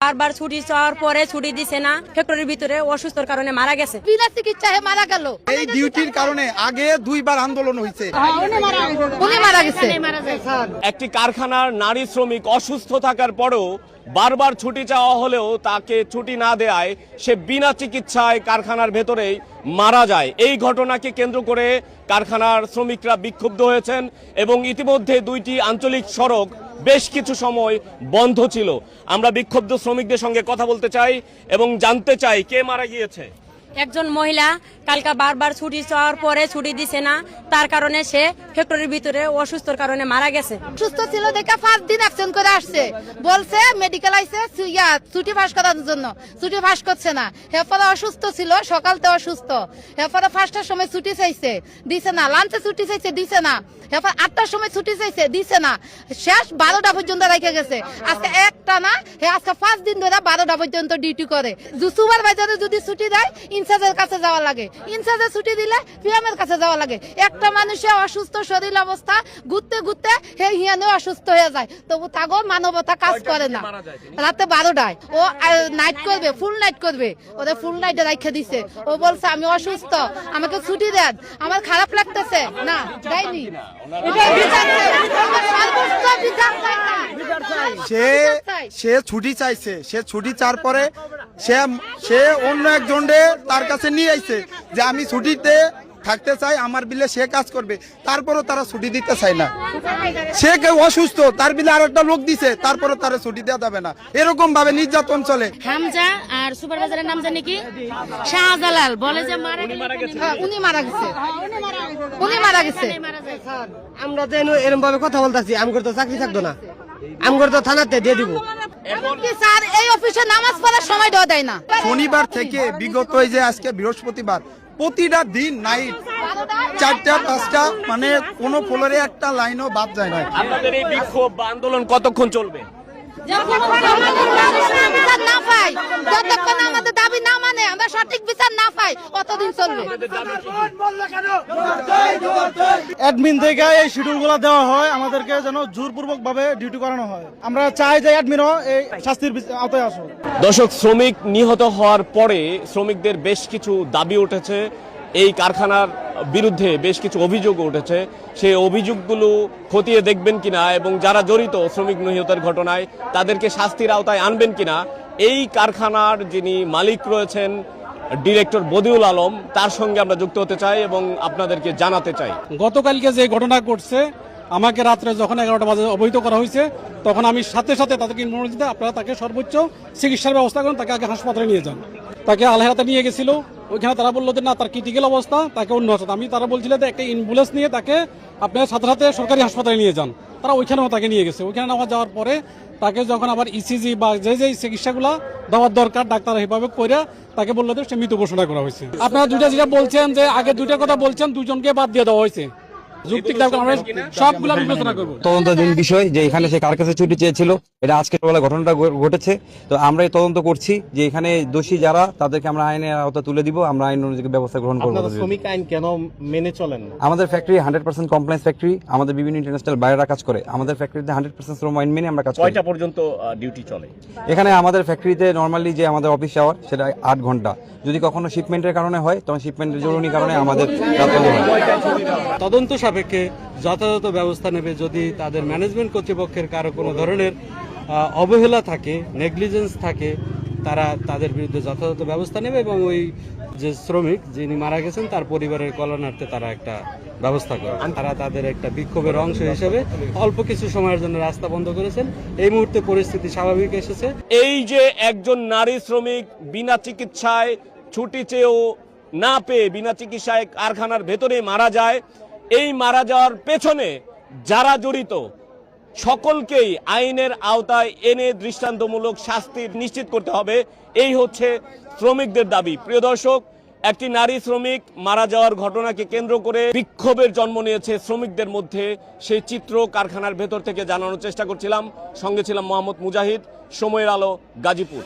বারবার ছুটি চাওয়ার পরে ছুটি দিছে না, ফ্যাক্টরির ভিতরে অসুস্থর কারণে মারা গেছে। বিনা চিকিৎসায় মারা গেল। এই ডিউটির কারণে আগে দুইবার আন্দোলন হয়েছে, উনি মারা গেছে। একটি কারখানার নারী শ্রমিক অসুস্থ থাকার পরেও বারবার ছুটি চাওয়া হলেও তাকে ছুটি না দেওয়ায় সে বিনা চিকিৎসায় কারখানার ভেতরেই মারা যায়। এই ঘটনাকে কেন্দ্র করে কারখানার শ্রমিকরা বিক্ষুব্ধ হয়েছেন এবং ইতিমধ্যে দুইটি আঞ্চলিক সড়ক বেশ কিছু সময় বন্ধ ছিল। আমরা বিক্ষুব্ধ শ্রমিকদের সঙ্গে কথা বলতে চাই এবং জানতে চাই কে মারা গিয়েছে। একজন মহিলা কালকা বারবার ছুটি চাওয়ার পরে ছুটি দিছে না, তার কারণে সে ফ্যাক্টরির ভিতরে অসুস্থর কারণে মারা গেছে। সুস্থ ছিল দেখে 5 দিন অ্যাবসেন্ট করে আসছে, বলছে মেডিকেল আইছে ছুটি পাস করার জন্য, ছুটি পাস করছে না। এরপরে অসুস্থ ছিল, সকালতে অসুস্থ, এরপরে 5টার সময় ছুটি চাইছে, দিছে না। লাঞ্চে ছুটি চাইছে, দিছে না। এরপর 8টার সময় ছুটি চাইছে, দিছে না। শেষ 12টা পর্যন্ত রেখে গেছে। আজকে একটা না, আজকে 5 দিন ধরে 12টা পর্যন্ত ডিউটি করে। সুপারভাইজারে যদি ছুটি দেয় ইনচার্জের কাছে যাওয়া লাগে, ইনচার্জের ছুটি দিলে পিএমের কাছে যাওয়া লাগে। একটা মানুষের অসুস্থ শরীর অবস্থা ঘুরতে ঘুরতে হিয়ানেও অসুস্থ হয়ে যায়, তবু তাগো মানবতা কাজ করে না। রাতে 12টায় ও নাইট করবে, ফুল নাইট করবে, ওদের ফুল নাইটে রেখে দিছে। ও বলছে আমি অসুস্থ, আমাকে ছুটি দেন, আমার খারাপ লাগতেছে না, দেয়নি। সে ছুটি চাইছে, সে ছুটি চাওয়ার পরে সে অন্য একজনকে তার কাছে নিয়ে আইছে যে আমি ছুটিতে থাকতে চাই, আমার বিলে সে কাজ করবে, তারপরও তারা ছুটি দিতে চায় না। সে কেউ অসুস্থ, তার বিলে আর একটা লোক দিছে, তারপরও তারা ছুটি দেওয়া যাবে না। এরকম ভাবে নির্যাতন চলে। হামজা আর সুপারভাইজারের নাম জানি কি শাহজালাল, বলে যে উনি মারা গেছে। আমরা তো এরকম ভাবে কথা বলতেছি, আমগর তো চাকরি থাকতো না, আমগর তো থানাতে দিয়ে দিব। স্যার এই অফিসে নামাজ পড়ার সময় দেয় না। শনিবার থেকে বিগত এই যে আজকে বৃহস্পতিবার প্রতিটা দিন নাইট 4টা 5টা মানে কোন ফ্লোরে একটা লাইনও বাদ যায় না। আপনাদের এই বিক্ষোভ বা আন্দোলন কতক্ষণ চলবে? না পাই, যতক্ষণ আমাদের দাবি না মানে, আমরা সঠিক বিচার না পাই, কতদিন চলবে। অ্যাডমিন থেকে এই শিডিউলগুলো দেওয়া হয়, আমাদেরকে যেন জোরপূর্বক ভাবে ডিউটি করানো হয়। আমরা চাই যে অ্যাডমিনও এই শাস্তির আওতায় আসুক। দর্শক, শ্রমিক নিহত হওয়ার পরে শ্রমিকদের বেশ কিছু দাবি উঠেছে, এই কারখানার বিরুদ্ধে বেশ কিছু অভিযোগ উঠেছে। সেই অভিযোগগুলো খতিয়ে দেখবেন কিনা এবং যারা জড়িত শ্রমিক নিহতের ঘটনায় তাদেরকে শাস্তির আওতায় আনবেন কিনা, এই কারখানার যিনি মালিক রয়েছেন ডিরেক্টর বদিউল আলম, তার সঙ্গে আমরা যুক্ত হতে চাই এবং আপনাদেরকে জানাতে চাই। গতকালকে যে ঘটনা ঘটছে, আমাকে রাত্রে যখন 11টা বাজে অবহিত করা হয়েছে, তখন আমি সাথে সাথে তাদেরকে ইনফরমেশন দিতে, আপনারা তাকে সর্বোচ্চ চিকিৎসার ব্যবস্থা করেন, তাকে আগে হাসপাতালে নিয়ে যান। তাকে আলহেরাতে নিয়ে গেছিল, ওইখানে তারা বললো যে না, তার ক্রিটিক্যাল অবস্থা, তাকে অন্য হাসপাতাল। তারা বলছিল যে একটা অ্যাম্বুলেন্স নিয়ে তাকে আপনার সাথে সাথে সরকারি হাসপাতালে নিয়ে যান। তারা ওইখানেও তাকে নিয়ে গেছে। ওইখানে নেওয়া যাওয়ার পরে তাকে যখন আবার ইসিজি বা যে চিকিৎসাগুলো দেওয়ার দরকার ডাক্তার সেভাবে করে তাকে বললো যে সে মৃত ঘোষণা করা হয়েছে। আপনারা যেটা বলছেন যে আগে দুইটা কথা বলছেন, দুজনকে বাদ দিয়ে দেওয়া হয়েছে। তদন্তাধীন বিষয় যে এখানে সে কার কাছে ছুটি চেয়েছিল, এটা আজকের বেলা ঘটনাটা ঘটেছে। তো আমরা এই তদন্ত করছি যে এখানে দোষী যারা, তাদেরকে আমরা আইনের আওতা তুলে দিব, আমরা আইন অনুযায়ী ব্যবস্থা গ্রহণ করব। শ্রমিক আইন কেন মেনে চলেন? আমাদের ফ্যাক্টরি 100% কমপ্লায়েন্স ফ্যাক্টরি, আমাদের বিভিন্ন ইন্টারন্যাশনাল বাইরেরা কাজ করে। আমাদের ফ্যাক্টরিতে 100% শ্রম আইন মেনে আমরা কাজ করি। কয়টা পর্যন্ত ডিউটি চলে? এখানে আমাদের ফ্যাক্টরিতে নরমালি যে আমাদের অফিস আওয়ার সেটা 8 ঘন্টা। যদি কখনো শিপমেন্টের কারণে হয়, তখন শিপমেন্টের জরুরি কারণে আমাদের তদন্ত সাপেক্ষে যথাযথ ব্যবস্থা নেবে। যদি তাদের ম্যানেজমেন্ট কর্তৃপক্ষের কারো কোনো ধরনের অবহেলা থাকে, নেগলিজেন্স থাকে, তারা তাদের বিরুদ্ধে যথাযথ ব্যবস্থা নেবে এবং ওই যে শ্রমিক যিনি মারা গেছেন তার পরিবারের কল্যাণার্থে তারা একটা ব্যবস্থা করে। তারা তাদের একটা বিক্ষোভের অংশ হিসেবে অল্প কিছু সময়ের জন্য রাস্তা বন্ধ করেছেন। এই মুহূর্তে পরিস্থিতি স্বাভাবিক এসেছে। এই যে একজন নারী শ্রমিক বিনা চিকিৎসায় ছুটি চেয়েও না পেয়ে বিনা চিকিৎসায় কারখানার ভেতরে মারা যায়, এই মারা যাওয়ার পেছনে যারা জড়িত সকলকেই আইনের আওতায় এনে দৃষ্টান্তমূলক শাস্তি নিশ্চিত করতে হবে, এই হচ্ছে শ্রমিকদের দাবি। প্রিয় দর্শক, একটি নারী শ্রমিক মারা যাওয়ার ঘটনাকে কেন্দ্র করে বিক্ষোভের জন্ম নিয়েছে শ্রমিকদের মধ্যে। সেই চিত্র কারখানার ভেতর থেকে জানানোর চেষ্টা করছিলাম। সঙ্গে ছিলাম মোহাম্মদ মুজাহিদ, সময়ের আলো, গাজীপুর।